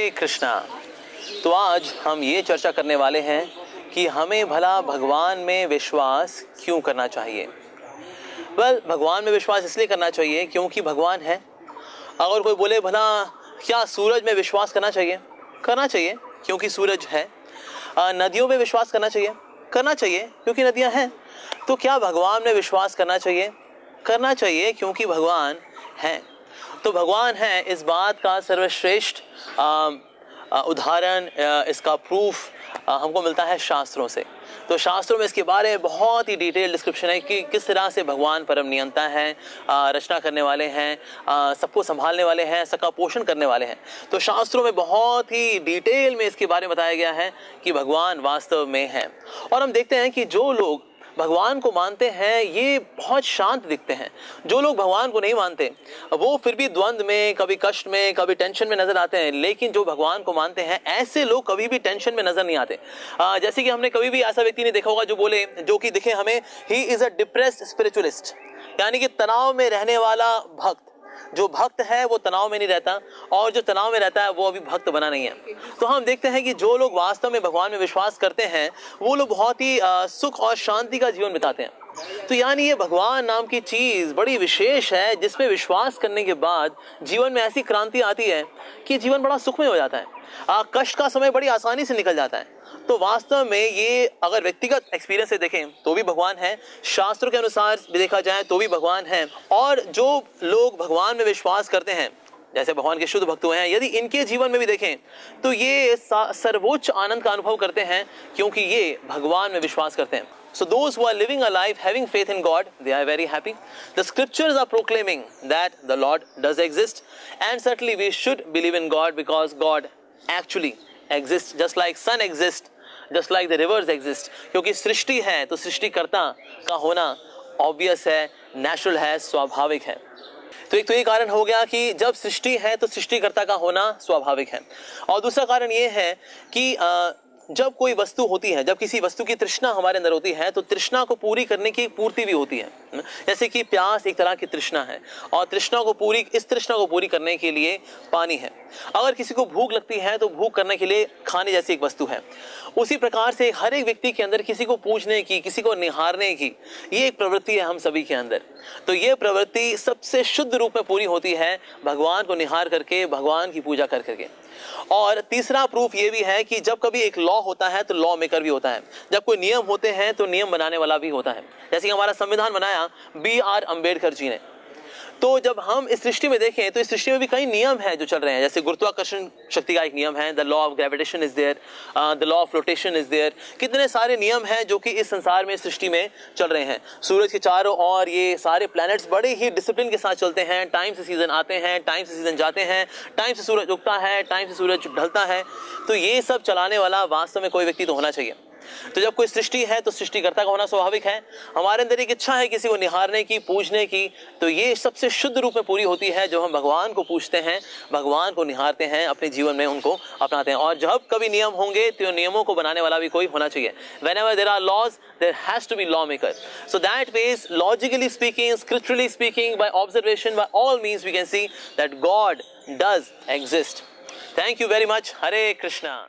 हरे कृष्णा। तो आज हम ये चर्चा करने वाले हैं कि हमें भला भगवान में विश्वास क्यों करना चाहिए। भगवान में विश्वास इसलिए करना चाहिए क्योंकि भगवान है। अगर कोई बोले भला क्या सूरज में विश्वास करना चाहिए क्योंकि सूरज है। नदियों में विश्वास करना चाहिए क्योंकि नदियां हैं। तो क्या भगवान में विश्वास करना चाहिए क्योंकि भगवान है। तो भगवान है इस बात का सर्वश्रेष्ठ उदाहरण, इसका प्रूफ हमको मिलता है शास्त्रों से। तो शास्त्रों में इसके बारे में बहुत ही डिटेल डिस्क्रिप्शन है कि किस तरह से भगवान परम नियंता हैं, रचना करने वाले हैं, सबको संभालने वाले हैं, सबका पोषण करने वाले हैं। तो शास्त्रों में बहुत ही डिटेल में इसके बारे में बताया गया है कि भगवान वास्तव में है। और हम देखते हैं कि जो लोग भगवान को मानते हैं ये बहुत शांत दिखते हैं। जो लोग भगवान को नहीं मानते वो फिर भी द्वंद्व में, कभी कष्ट में, कभी टेंशन में नजर आते हैं। लेकिन जो भगवान को मानते हैं ऐसे लोग कभी भी टेंशन में नजर नहीं आते। जैसे कि हमने कभी भी ऐसा व्यक्ति नहीं देखा होगा जो कि दिखे हमें he is a depressed spiritualist, यानी कि तनाव में रहने वाला भक्त। जो भक्त है वो तनाव में नहीं रहता, और जो तनाव में रहता है वो अभी भक्त बना नहीं है। तो हम देखते हैं कि जो लोग वास्तव में भगवान में विश्वास करते हैं वो लोग बहुत ही सुख और शांति का जीवन बिताते हैं। तो यानी ये भगवान नाम की चीज बड़ी विशेष है जिसमें विश्वास करने के बाद जीवन में ऐसी क्रांति आती है कि जीवन बड़ा सुखमय हो जाता है। कष्ट का समय बड़ी आसानी से निकल जाता है। तो वास्तव में ये अगर व्यक्तिगत एक्सपीरियंस से देखें तो भी भगवान है, शास्त्रों के अनुसार भी देखा जाए तो भी भगवान है। और जो लोग भगवान में विश्वास करते हैं, जैसे भगवान के शुद्ध भक्त हुए हैं, यदि इनके जीवन में भी देखें तो ये सर्वोच्च आनंद का अनुभव करते हैं क्योंकि ये भगवान में विश्वास करते हैं। So those who are living a life having faith in God, they are very happy. The scriptures are proclaiming that the Lord does exist, and certainly we should believe in God because God actually exists, just like sun exists, just like the rivers exist. क्योंकि सृष्टि है तो सृष्टिकर्ता का होना obvious है, natural है, स्वाभाविक है। तो एक तो ये कारण हो गया कि जब सृष्टि है तो सृष्टिकर्ता का होना स्वाभाविक है। और दूसरा कारण ये है कि जब कोई वस्तु होती है, जब किसी वस्तु की तृष्णा हमारे अंदर होती है तो तृष्णा को पूरी करने की पूर्ति भी होती है। जैसे कि प्यास एक तरह की तृष्णा है और इस तृष्णा को पूरी करने के लिए पानी है। अगर किसी को भूख लगती है तो भूख करने के लिए खाने जैसी एक वस्तु है। उसी प्रकार से हर एक व्यक्ति के अंदर किसी को पूजने की, किसी को निहारने की ये एक प्रवृत्ति है हम सभी के अंदर। तो ये प्रवृत्ति सबसे शुद्ध रूप में पूरी होती है भगवान को निहार करके, भगवान की पूजा कर करके। और तीसरा प्रूफ ये भी है कि जब कभी एक लॉ होता है तो लॉ मेकर भी होता है। जब कोई नियम होते हैं तो नियम बनाने वाला भी होता है। जैसे कि हमारा संविधान बनाया B.R. अम्बेडकर जी ने। तो जब हम इस सृष्टि में देखें तो इस सृष्टि में भी कई नियम हैं जो चल रहे हैं। जैसे गुरुत्वाकर्षण शक्ति का एक नियम है, the law of gravitation is there, the law of floatation is there. कितने सारे नियम हैं जो कि इस संसार में, सृष्टि में चल रहे हैं। सूरज के चारों ओर ये सारे प्लैनेट्स बड़े ही डिसिप्लिन के साथ चलते हैं। टाइम से सीजन आते हैं, टाइम से सीजन जाते हैं, टाइम से सूरज उगता है, टाइम से सूरज ढलता है। तो ये सब चलाने वाला वास्तव में कोई व्यक्ति तो होना चाहिए। तो जब कोई सृष्टि है तो सृष्टिकर्ता का होना स्वाभाविक है। हमारे अंदर एक इच्छा है किसी को निहारने की, पूजने की, तो ये सबसे शुद्ध रूप में पूरी होती है जब हम भगवान को पूजते हैं, भगवान को निहारते हैं, अपने जीवन में उनको अपनाते हैं। और जब कभी नियम होंगे तो नियमों को बनाने वाला भी कोई होना चाहिए। Whenever there are laws, there has to be lawmaker. So that means, logically speaking, scripturally speaking, by observation, by all means, we can see that God does exist. Thank you very much. Hare Krishna.